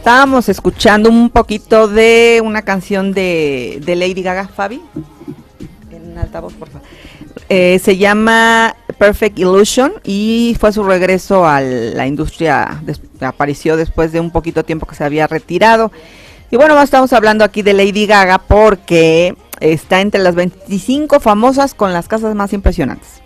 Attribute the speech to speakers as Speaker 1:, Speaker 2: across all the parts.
Speaker 1: Estábamos escuchando un poquito de una canción de Lady Gaga, Fabi, en altavoz, por favor. Se llama Perfect Illusion y fue su regreso a la industria, apareció después de un poquito tiempo que se había retirado. Y bueno, estamos hablando aquí de Lady Gaga porque está entre las 25 famosas con las casas más impresionantes.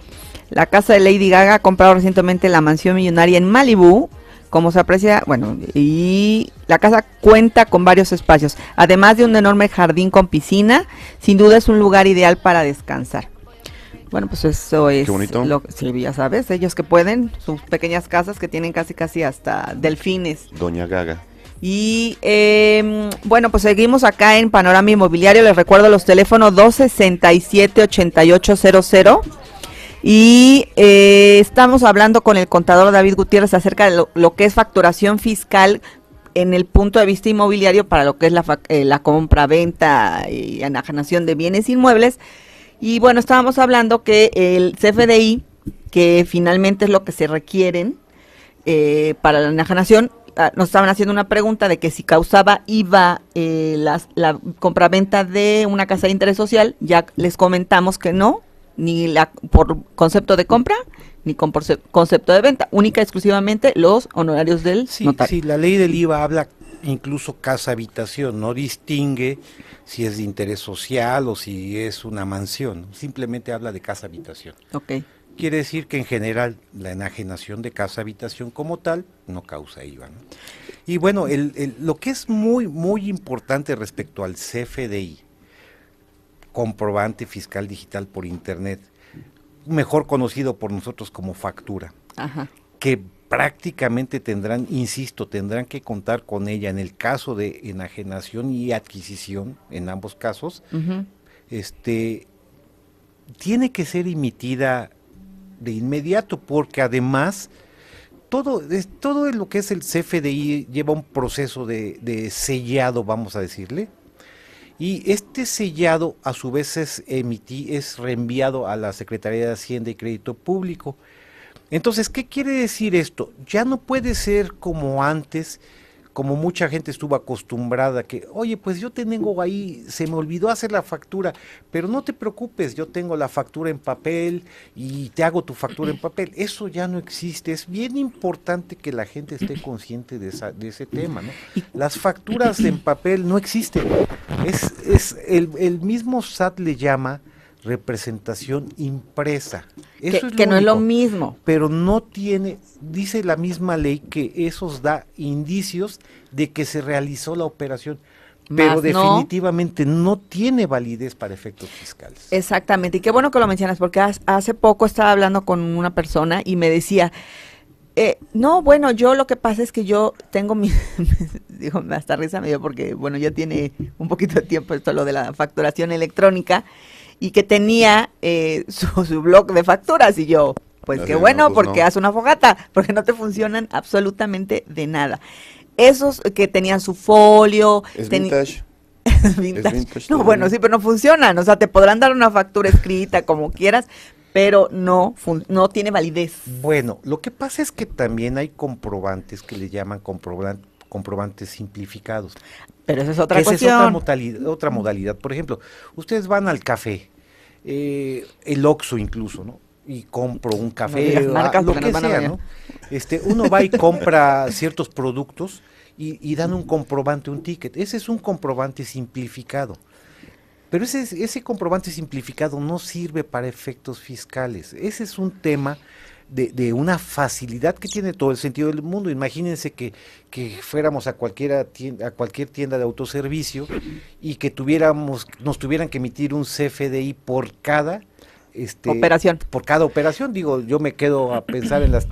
Speaker 1: La casa de Lady Gaga ha comprado recientemente la mansión millonaria en Malibú, como se aprecia, bueno, y la casa cuenta con varios espacios, además de un enorme jardín con piscina. Sin duda es un lugar ideal para descansar. Bueno, pues eso es lo que, sí, ya sabes, ellos que pueden, sus pequeñas casas que tienen casi hasta delfines.
Speaker 2: Doña Gaga.
Speaker 1: Y bueno, pues seguimos acá en Panorama Inmobiliario. Les recuerdo los teléfonos 267-8800. Y estamos hablando con el contador David Gutiérrez acerca de lo que es facturación fiscal en el punto de vista inmobiliario para lo que es la compra, venta y enajenación de bienes inmuebles. Y bueno, estábamos hablando que el CFDI, que finalmente es lo que se requieren para la enajenación, nos estaban haciendo una pregunta de que si causaba IVA la compraventa de una casa de interés social. Ya les comentamos que no, ni por concepto de compra, ni con concepto de venta, única y exclusivamente los honorarios del notario.
Speaker 3: Sí, la ley del IVA habla incluso casa habitación, no distingue si es de interés social o si es una mansión, simplemente habla de casa habitación.
Speaker 1: Okay.
Speaker 3: Quiere decir que en general la enajenación de casa habitación como tal no causa IVA, ¿no? Y bueno, lo que es muy importante respecto al CFDI, comprobante fiscal digital por internet, mejor conocido por nosotros como factura,
Speaker 1: Ajá.
Speaker 3: que prácticamente tendrán que contar con ella en el caso de enajenación y adquisición, en ambos casos.
Speaker 1: Uh-huh.
Speaker 3: Tiene que ser emitida de inmediato, porque además todo lo que es el CFDI lleva un proceso de sellado, vamos a decirle, y este sellado a su vez es reenviado a la Secretaría de Hacienda y Crédito Público. Entonces, ¿qué quiere decir esto? Ya no puede ser como antes, como mucha gente estuvo acostumbrada, que, oye, pues yo tengo ahí, se me olvidó hacer la factura, pero no te preocupes, yo tengo la factura en papel y te hago tu factura en papel. Eso ya no existe. Es bien importante que la gente esté consciente de ese tema, ¿no? Las facturas en papel no existen. El mismo SAT le llama representación impresa. Eso
Speaker 1: que no es lo mismo.
Speaker 3: Pero no tiene, dice la misma ley, que esos da indicios de que se realizó la operación, pero definitivamente no tiene validez para efectos fiscales.
Speaker 1: Exactamente, y qué bueno que lo mencionas, porque hace poco estaba hablando con una persona y me decía, no, bueno, yo lo que pasa es que yo tengo dijo, hasta risa me dio porque, bueno, ya tiene un poquito de tiempo esto, lo de la facturación electrónica, y que tenía su blog de facturas, y yo, pues qué bueno, no, pues porque haz una fogata, porque no te funcionan absolutamente de nada. Esos que tenían su folio.
Speaker 2: Es vintage.
Speaker 1: Vintage. No, bueno, sí, pero no funcionan, o sea, te podrán dar una factura escrita como quieras, pero no tiene validez.
Speaker 3: Bueno, lo que pasa es que también hay comprobantes que le llaman comprobantes simplificados.
Speaker 1: Pero esa es otra cuestión.
Speaker 3: Esa es otra modalidad. Por ejemplo, ustedes van al café, el Oxxo incluso, ¿no? Y compro un café, lo que sea, ¿no? Uno va y compra ciertos productos y dan un comprobante, un ticket. Ese es un comprobante simplificado. Pero ese comprobante simplificado no sirve para efectos fiscales. Ese es un tema de una facilidad que tiene todo el sentido del mundo. Imagínense que fuéramos a cualquier tienda de autoservicio y que nos tuvieran que emitir un CFDI por cada
Speaker 1: operación.
Speaker 3: Por cada operación. Digo, yo me quedo a pensar en las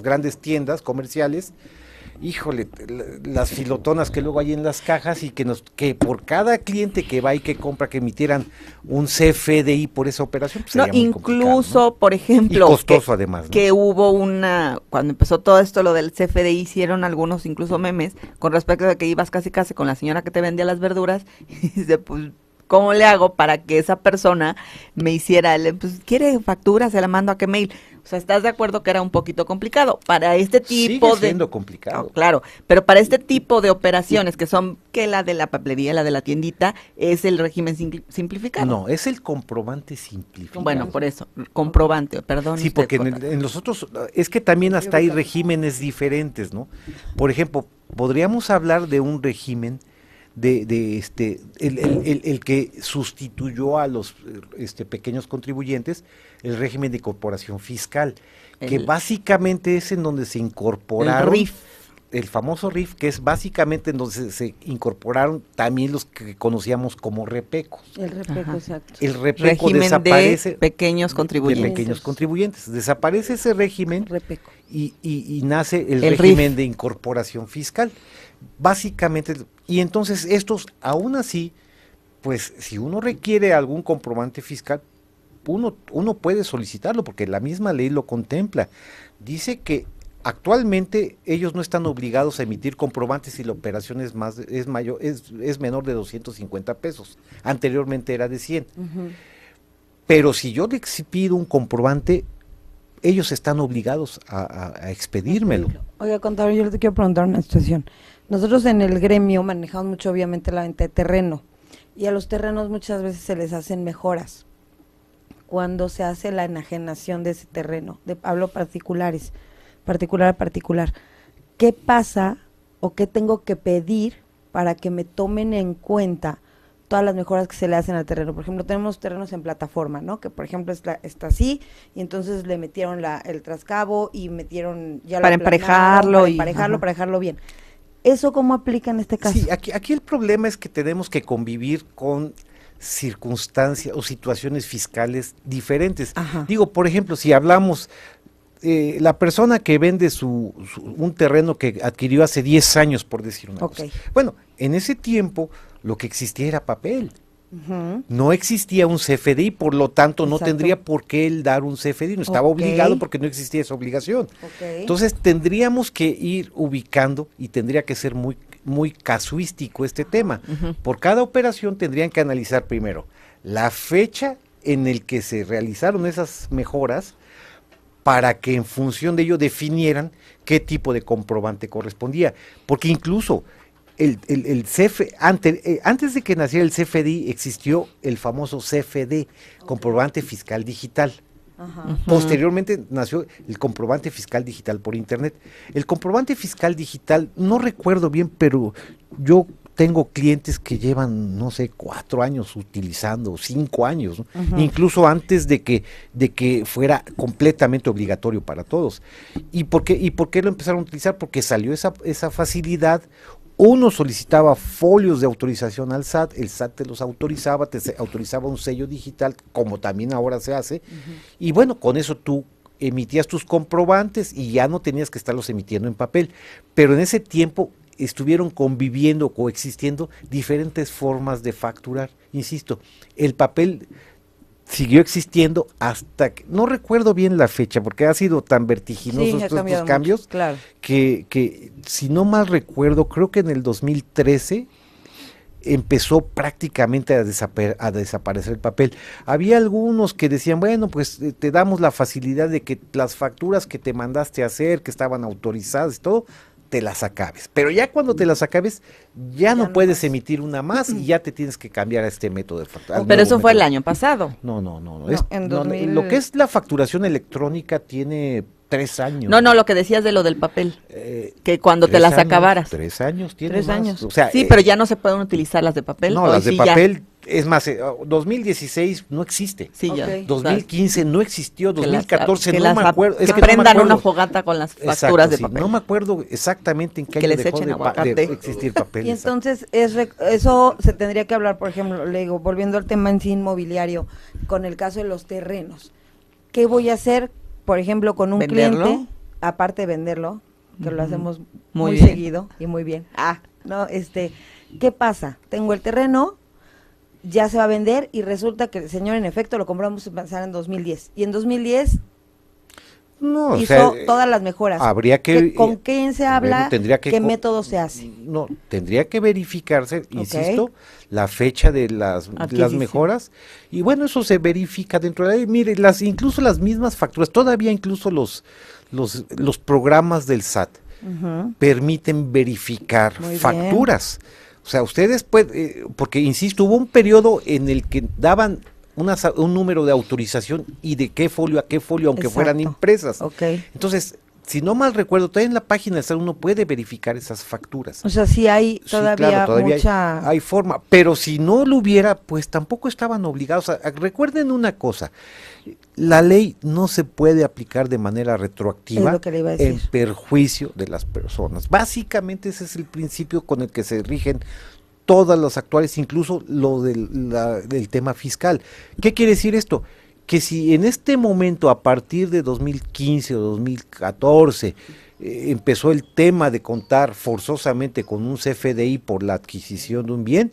Speaker 3: grandes tiendas comerciales. Híjole, las filotonas que luego hay en las cajas, y que por cada cliente que va y que compra, que emitieran un CFDI por esa operación, pues sería muy
Speaker 1: incluso, ¿no? Por ejemplo,
Speaker 3: y costoso además, ¿no?
Speaker 1: Que hubo cuando empezó todo esto, lo del CFDI, hicieron algunos incluso memes con respecto a que ibas casi con la señora que te vendía las verduras y dice, pues ¿cómo le hago para que esa persona me hiciera, pues quiere factura, se la mando a qué mail? O sea, ¿estás de acuerdo que era un poquito complicado? Para este tipo
Speaker 3: Sigue siendo complicado.
Speaker 1: No, claro, pero para este tipo de operaciones que son que la de la papelería, la de la tiendita, es el régimen simplificado.
Speaker 3: No, es el comprobante simplificado.
Speaker 1: Bueno, por eso, comprobante, perdón.
Speaker 3: Sí, porque en los otros, es que también hasta hay regímenes diferentes, ¿no? Por ejemplo, podríamos hablar de un régimen el que sustituyó a los pequeños contribuyentes, el régimen de corporación fiscal, que básicamente es en donde se incorporaron
Speaker 1: el RIF.
Speaker 3: El famoso RIF, que es básicamente en donde se incorporaron también los que conocíamos como repecos.
Speaker 2: El repeco, exacto.
Speaker 3: El repeco
Speaker 1: régimen
Speaker 3: desaparece
Speaker 1: de pequeños contribuyentes.
Speaker 3: De pequeños contribuyentes. Desaparece ese régimen
Speaker 2: Repeco.
Speaker 3: y nace el
Speaker 1: RIF.
Speaker 3: régimen de incorporación fiscal. Básicamente, y entonces estos, aún así, pues si uno requiere algún comprobante fiscal, uno puede solicitarlo porque la misma ley lo contempla. Dice que actualmente ellos no están obligados a emitir comprobantes si la operación es menor de 250 pesos. Anteriormente era de 100. Pero si yo les pido un comprobante, ellos están obligados a expedírmelo.
Speaker 2: Oiga, contador, yo te quiero preguntar una situación. Nosotros en el gremio manejamos mucho, obviamente, la venta de terreno. Y a los terrenos muchas veces se les hacen mejoras cuando se hace la enajenación de ese terreno. Hablo particulares, particular a particular. ¿Qué pasa o qué tengo que pedir para que me tomen en cuenta todas las mejoras que se le hacen al terreno? Por ejemplo, tenemos terrenos en plataforma, ¿no? Que por ejemplo está así, y entonces le metieron el trascabo y metieron ya
Speaker 1: para emparejarlo
Speaker 2: para dejarlo bien. ¿Eso cómo aplica en este caso?
Speaker 3: Sí, aquí el problema es que tenemos que convivir con circunstancias o situaciones fiscales diferentes.
Speaker 2: Ajá.
Speaker 3: Digo, por ejemplo, si hablamos, la persona que vende un terreno que adquirió hace 10 años, por decir una cosa. Bueno, en ese tiempo lo que existía era papel. No existía un CFDI, por lo tanto no tendría por qué él dar un CFDI, no estaba obligado porque no existía esa obligación. Entonces tendríamos que ir ubicando y tendría que ser muy, muy casuístico este tema. Por cada operación tendrían que analizar primero la fecha en el que se realizaron esas mejoras para que en función de ello definieran qué tipo de comprobante correspondía, porque incluso antes de que naciera el CFDI existió el famoso CFD, comprobante fiscal digital. Posteriormente nació el comprobante fiscal digital por internet. El comprobante fiscal digital, no recuerdo bien, pero yo tengo clientes que llevan, no sé, 4 años utilizando, 5 años, ¿no? Incluso antes de que fuera completamente obligatorio para todos. ¿Y por qué lo empezaron a utilizar? Porque salió esa facilidad. Uno solicitaba folios de autorización al SAT, el SAT te los autorizaba, autorizaba un sello digital, como también ahora se hace, y bueno, con eso tú emitías tus comprobantes y ya no tenías que estarlos emitiendo en papel, pero en ese tiempo estuvieron conviviendo, coexistiendo diferentes formas de facturar. Insisto, el papel siguió existiendo hasta que, no recuerdo bien la fecha, porque ha sido tan vertiginosos estos cambios,
Speaker 2: mucho, claro,
Speaker 3: que si no mal recuerdo, creo que en el 2013 empezó prácticamente a desaparecer el papel. Había algunos que decían, bueno, pues te damos la facilidad de que las facturas que te mandaste a hacer, que estaban autorizadas y todo, te las acabes, pero ya cuando te las acabes ya no puedes emitir una más y ya te tienes que cambiar a este método de facturación.
Speaker 1: Pero eso fue el año pasado.
Speaker 3: No. Lo que es la facturación electrónica tiene 3 años.
Speaker 1: No, lo que decías de lo del papel, que cuando te las acabaras.
Speaker 3: 3 años tiene
Speaker 2: 3
Speaker 3: más.
Speaker 2: años.
Speaker 3: O sea,
Speaker 1: sí, pero ya no se pueden utilizar las de papel.
Speaker 3: No, las de papel, es más, 2016 no existe.
Speaker 1: Sí, ya.
Speaker 3: 2015 no existió, 2014 no me acuerdo.
Speaker 1: Que prendan una fogata con las facturas de papel.
Speaker 3: No me acuerdo exactamente en qué año dejó de existir papel.
Speaker 2: Y entonces eso se tendría que hablar, por ejemplo, le digo, volviendo al tema en sí inmobiliario, con el caso de los terrenos. ¿Qué voy a hacer, por ejemplo, con un cliente, aparte de venderlo, que lo hacemos muy seguido y muy bien? ¿Qué pasa? Tengo el terreno, ya se va a vender y resulta que el señor en efecto lo compramos en 2010. Y en 2010
Speaker 3: No, o
Speaker 2: hizo
Speaker 3: sea,
Speaker 2: todas las mejoras.
Speaker 3: habría que...
Speaker 2: ¿Con quién se habla?
Speaker 3: bueno, tendría que
Speaker 2: ¿Qué
Speaker 3: co-
Speaker 2: método se hace?
Speaker 3: No, tendría que verificarse, insisto, la fecha de las
Speaker 2: Adquisición.
Speaker 3: mejoras, y bueno, eso se verifica dentro de la ley. Mire, incluso las mismas facturas, todavía incluso los programas del SAT
Speaker 2: Ujú.
Speaker 3: permiten verificar
Speaker 2: Muy bien.
Speaker 3: facturas. O sea, ustedes pueden, porque insisto, hubo un periodo en el que daban un número de autorización y de qué folio a qué folio, aunque fueran
Speaker 2: Exacto.
Speaker 3: impresas.
Speaker 2: Ok.
Speaker 3: Entonces, si no mal recuerdo, todavía en la página del SAT uno puede verificar esas facturas.
Speaker 2: O sea, sí hay
Speaker 3: Sí,
Speaker 2: todavía,
Speaker 3: claro, todavía
Speaker 2: mucha...
Speaker 3: hay forma, pero si no lo hubiera, pues tampoco estaban obligados. Recuerden una cosa, la ley no se puede aplicar de manera retroactiva
Speaker 2: Es lo que le iba a decir.
Speaker 3: en perjuicio de las personas. Básicamente ese es el principio con el que se rigen todas las actuales, incluso lo del tema fiscal. ¿Qué quiere decir esto? Que si en este momento, a partir de 2015 o 2014, empezó el tema de contar forzosamente con un CFDI por la adquisición de un bien,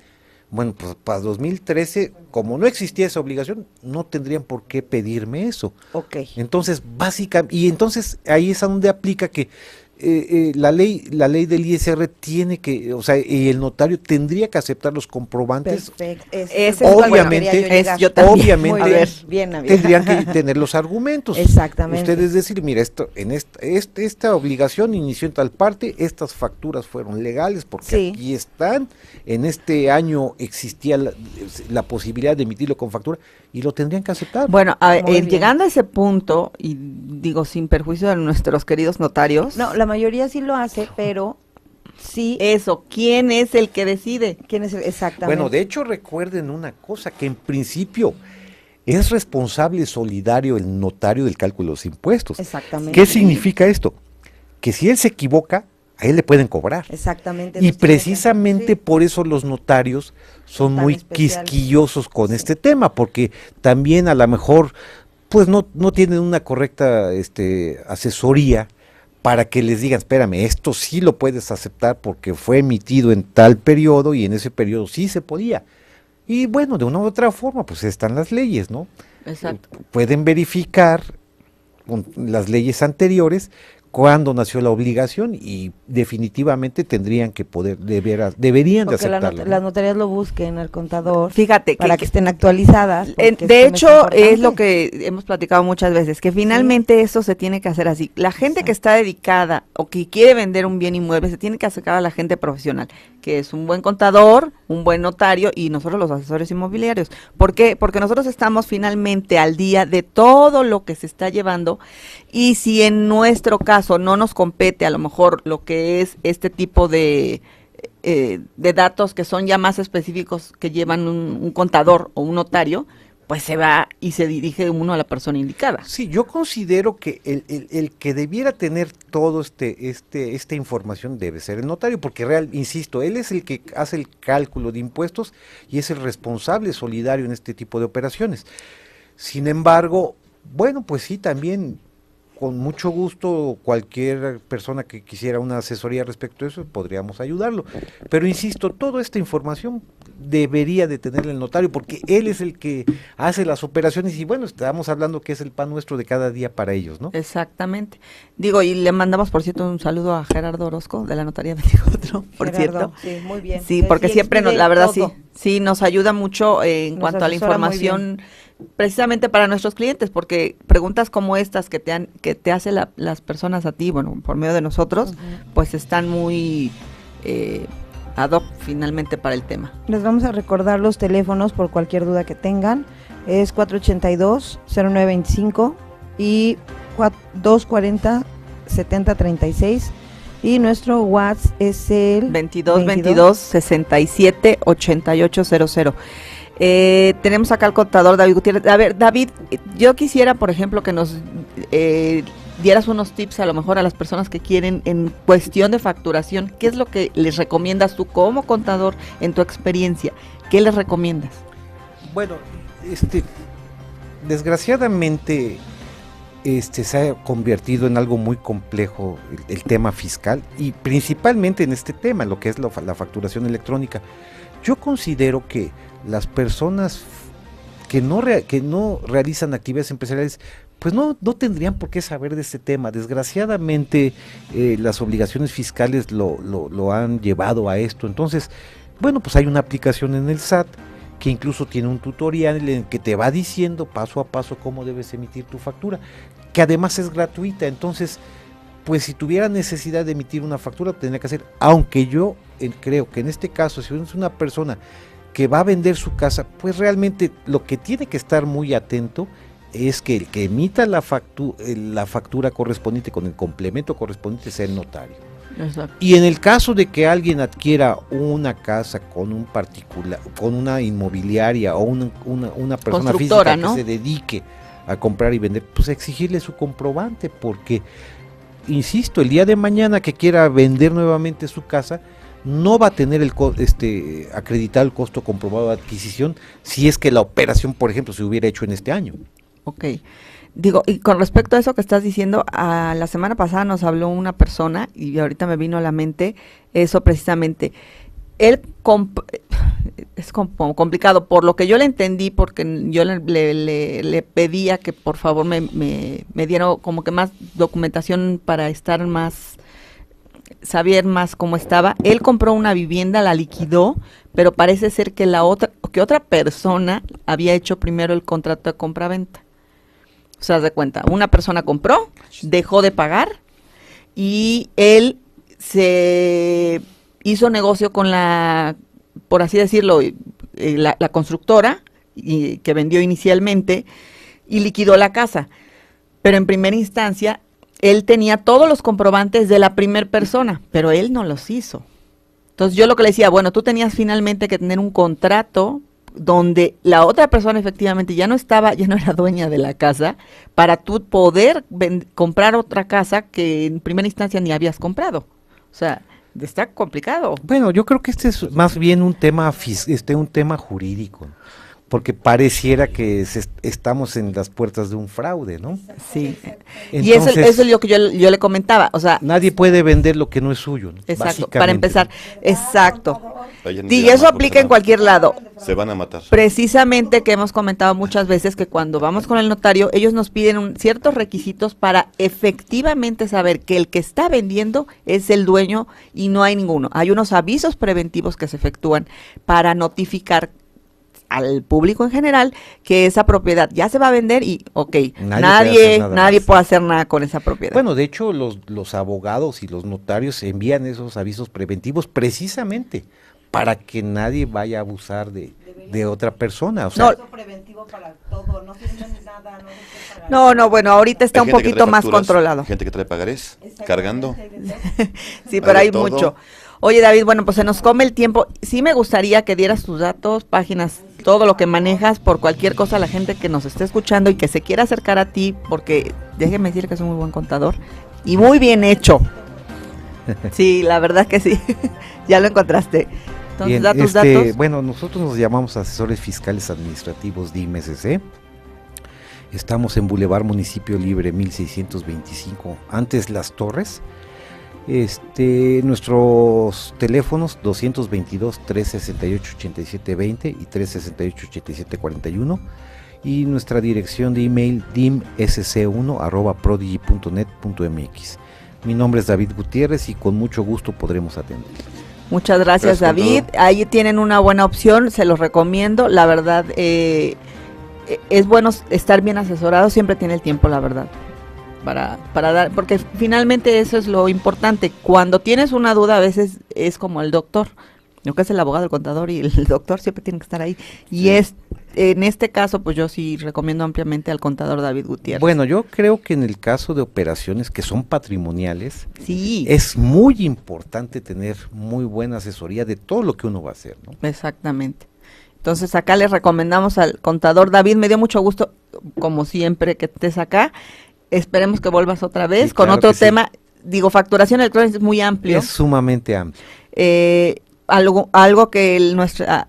Speaker 3: bueno, pues para 2013, como no existía esa obligación, no tendrían por qué pedirme eso.
Speaker 2: Ok.
Speaker 3: Entonces, básicamente, y entonces ahí es a donde aplica que la ley del ISR tiene que, o sea, y el notario tendría que aceptar los comprobantes.
Speaker 2: Perfecto.
Speaker 1: Ese es
Speaker 3: Obviamente,
Speaker 1: yo también.
Speaker 3: obviamente
Speaker 2: Muy bien, bien, amiga.
Speaker 3: tendrían que tener los argumentos.
Speaker 2: Exactamente.
Speaker 3: Ustedes decir, mira, esta obligación inició en tal parte, estas facturas fueron legales porque
Speaker 2: Sí.
Speaker 3: aquí están, en este año existía la posibilidad de emitirlo con factura y lo tendrían que aceptar.
Speaker 1: Bueno,
Speaker 2: Muy bien.
Speaker 1: llegando a ese punto, y digo sin perjuicio de nuestros queridos notarios,
Speaker 2: No, la mayoría sí lo hace, pero sí.
Speaker 1: eso, ¿quién es el que decide?
Speaker 2: ¿Quién es el? Exactamente.
Speaker 3: Bueno, de hecho recuerden una cosa, que en principio es responsable solidario el notario del cálculo de los impuestos.
Speaker 2: Exactamente.
Speaker 3: ¿Qué significa esto? Que si él se equivoca, a él le pueden cobrar.
Speaker 2: Exactamente.
Speaker 3: Y
Speaker 2: eso estoy de
Speaker 3: precisamente
Speaker 2: acuerdo,
Speaker 3: por eso los notarios son
Speaker 2: Tan
Speaker 3: muy
Speaker 2: especiales.
Speaker 3: quisquillosos con
Speaker 2: Sí.
Speaker 3: este tema, porque también a lo mejor pues no tienen una correcta asesoría para que les digan, espérame, esto sí lo puedes aceptar porque fue emitido en tal periodo y en ese periodo sí se podía. Y bueno, de una u otra forma, pues están las leyes, ¿no?
Speaker 1: Exacto.
Speaker 3: Pueden verificar con las leyes anteriores cuándo nació la obligación y definitivamente tendrían que poder, deberían de
Speaker 2: Porque
Speaker 3: aceptarlo. ¿no?
Speaker 2: las notarías lo busquen al contador
Speaker 1: Fíjate
Speaker 2: para que estén actualizadas. porque este
Speaker 1: de
Speaker 2: tema
Speaker 1: hecho,
Speaker 2: importante.
Speaker 1: es lo que hemos platicado muchas veces, que finalmente eso se tiene que hacer así. La gente que está dedicada o que quiere vender un bien inmueble se tiene que acercar a la gente profesional, que es un buen contador, un buen notario y nosotros los asesores inmobiliarios. ¿Por qué? Porque nosotros estamos finalmente al día de todo lo que se está llevando y si en nuestro caso no nos compete a lo mejor lo que es este tipo de datos que son ya más específicos que llevan un contador o un notario, pues se va y se dirige uno a la persona indicada.
Speaker 3: Sí, yo considero que el que debiera tener todo esta información debe ser el notario, porque insisto, él es el que hace el cálculo de impuestos y es el responsable solidario en este tipo de operaciones. Sin embargo, bueno, pues sí, también con mucho gusto cualquier persona que quisiera una asesoría respecto a eso, podríamos ayudarlo. Pero insisto, toda esta información debería de tener el notario, porque él es el que hace las operaciones y bueno, estamos hablando que es el pan nuestro de cada día para ellos, ¿no?
Speaker 1: Exactamente. Digo, y le mandamos, por cierto, un saludo a Gerardo Orozco, de la Notaría 24, por
Speaker 2: Gerardo,
Speaker 1: cierto.
Speaker 2: sí, muy bien.
Speaker 1: Sí,
Speaker 2: Que
Speaker 1: porque
Speaker 2: sí
Speaker 1: siempre,
Speaker 2: expide
Speaker 1: la verdad,
Speaker 2: todo.
Speaker 1: sí, nos ayuda mucho en
Speaker 2: Nos
Speaker 1: cuanto a la
Speaker 2: asesora muy
Speaker 1: información, precisamente para nuestros clientes, porque preguntas como estas que te hacen las personas a ti, bueno, por medio de nosotros, pues están muy ad hoc finalmente para el tema.
Speaker 2: Les vamos a recordar los teléfonos por cualquier duda que tengan. Es 482-0925 y 240-7036. Y nuestro WhatsApp es el
Speaker 1: 22-22-67-8800. Tenemos acá al contador David Gutiérrez. A ver, David, yo quisiera, por ejemplo, que nos dieras unos tips a lo mejor a las personas que quieren en cuestión de facturación. ¿Qué es lo que les recomiendas tú como contador en tu experiencia? ¿Qué les recomiendas?
Speaker 3: Bueno, desgraciadamente se ha convertido en algo muy complejo el tema fiscal y principalmente en este tema, lo que es la facturación electrónica. Yo considero que las personas que no realizan actividades empresariales, pues no tendrían por qué saber de este tema. Desgraciadamente, las obligaciones fiscales lo han llevado a esto. Entonces, bueno, pues hay una aplicación en el SAT que incluso tiene un tutorial en el que te va diciendo paso a paso cómo debes emitir tu factura, que además es gratuita. Entonces, pues si tuviera necesidad de emitir una factura, lo tendría que hacer, aunque yo creo que en este caso, si es una persona que va a vender su casa, pues realmente lo que tiene que estar muy atento es que el que emita la factura correspondiente con el complemento correspondiente sea el notario.
Speaker 1: Exacto.
Speaker 3: Y en el caso de que alguien adquiera una casa con un particular, con una inmobiliaria o una persona física, ¿no?, que se dedique a comprar y vender, pues exigirle su comprobante, porque insisto, el día de mañana que quiera vender nuevamente su casa, no va a tener acreditado el costo comprobado de adquisición si es que la operación, por ejemplo, se hubiera hecho en este año.
Speaker 1: Ok. Digo, y con respecto a eso que estás diciendo, la semana pasada nos habló una persona, y ahorita me vino a la mente eso precisamente. Él es complicado, por lo que yo le entendí, porque yo le pedía que por favor me diera como que más documentación para estar más, saber más cómo estaba. Él compró una vivienda, la liquidó, pero parece ser que otra persona había hecho primero el contrato de compra-venta. O sea, haz de cuenta, una persona compró, dejó de pagar, y él se hizo negocio con por así decirlo, la constructora que vendió inicialmente, y liquidó la casa. Pero en primera instancia, él tenía todos los comprobantes de la primera persona, pero él no los hizo. Entonces yo lo que le decía, bueno, tú tenías finalmente que tener un contrato donde la otra persona efectivamente ya no era dueña de la casa, para tú poder comprar otra casa que en primera instancia ni habías comprado. O sea, está complicado.
Speaker 3: Bueno, yo creo que este es más bien un tema jurídico, porque pareciera que estamos en las puertas de un fraude, ¿no?
Speaker 1: Sí.
Speaker 3: Entonces,
Speaker 1: y eso es lo que yo le comentaba, o sea,
Speaker 3: nadie puede vender lo que no es suyo, ¿no?
Speaker 1: Exacto, para empezar, exacto.
Speaker 4: Y
Speaker 1: eso aplica en cualquier lado.
Speaker 4: Se van a matar.
Speaker 1: Precisamente, que hemos comentado muchas veces que cuando vamos con el notario, ellos nos piden ciertos requisitos para efectivamente saber que el que está vendiendo es el dueño y no hay ninguno. Hay unos avisos preventivos que se efectúan para notificar al público en general que esa propiedad ya se va a vender y nadie puede hacer nada con esa propiedad.
Speaker 3: Bueno, de hecho los abogados y los notarios envían esos avisos preventivos precisamente para que nadie vaya a abusar de otra persona. O sea,
Speaker 2: no, preventivo para todo, no sirve nada,
Speaker 1: no, bueno, ahorita está un poquito más controlado.
Speaker 4: Gente que trae pagarés, cargando.
Speaker 1: Sí, pero hay mucho. Oye, David, bueno, pues se nos come el tiempo. Sí me gustaría que dieras tus datos, páginas, todo lo que manejas, por cualquier cosa a la gente que nos esté escuchando y que se quiera acercar a ti, porque déjeme decir que es un muy buen contador y muy bien hecho. Sí, la verdad que sí. Ya lo encontraste. Entonces,
Speaker 3: bien,
Speaker 1: datos.
Speaker 3: Bueno, nosotros nos llamamos Asesores Fiscales Administrativos DIM SC. Estamos en Boulevard Municipio Libre 1625, antes Las Torres. Nuestros teléfonos 222-368-8720 y 368-8741, y nuestra dirección de email dimsc1@prodigy.net.mx. Mi nombre es David Gutiérrez y con mucho gusto podremos atender.
Speaker 1: Muchas gracias, David. Ahí tienen una buena opción, se los recomiendo. La verdad, es bueno estar bien asesorado, siempre tiene el tiempo, la verdad, para dar, porque finalmente eso es lo importante. Cuando tienes una duda, a veces es como el doctor, lo que es el abogado, el contador y el doctor siempre tienen que estar ahí. Y en este caso, pues yo sí recomiendo ampliamente al contador David Gutiérrez.
Speaker 3: Bueno, yo creo que en el caso de operaciones que son patrimoniales,
Speaker 1: sí,
Speaker 3: es muy importante tener muy buena asesoría de todo lo que uno va a hacer, ¿no?
Speaker 1: Exactamente. Entonces acá les recomendamos al contador David. Me dio mucho gusto, como siempre, que estés acá. Esperemos que vuelvas otra vez con otro tema. Sí. Digo, facturación electrónica es muy amplio.
Speaker 3: Es sumamente amplio.
Speaker 1: Algo que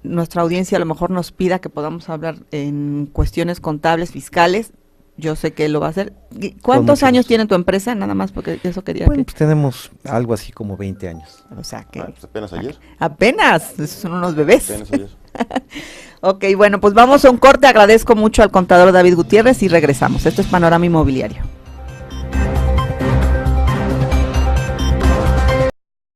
Speaker 1: nuestra audiencia a lo mejor nos pida que podamos hablar en cuestiones contables, fiscales. Yo sé que él lo va a hacer. ¿Cuántos años tiene tu empresa? Nada más porque eso quería
Speaker 3: pues tenemos algo así como 20 años.
Speaker 1: O sea que...
Speaker 4: pues apenas ayer.
Speaker 1: Apenas, esos son unos bebés.
Speaker 4: Apenas ayer.
Speaker 1: Ok, bueno, pues vamos a un corte. Agradezco mucho al contador David Gutiérrez y regresamos. Esto es Panorama Inmobiliario.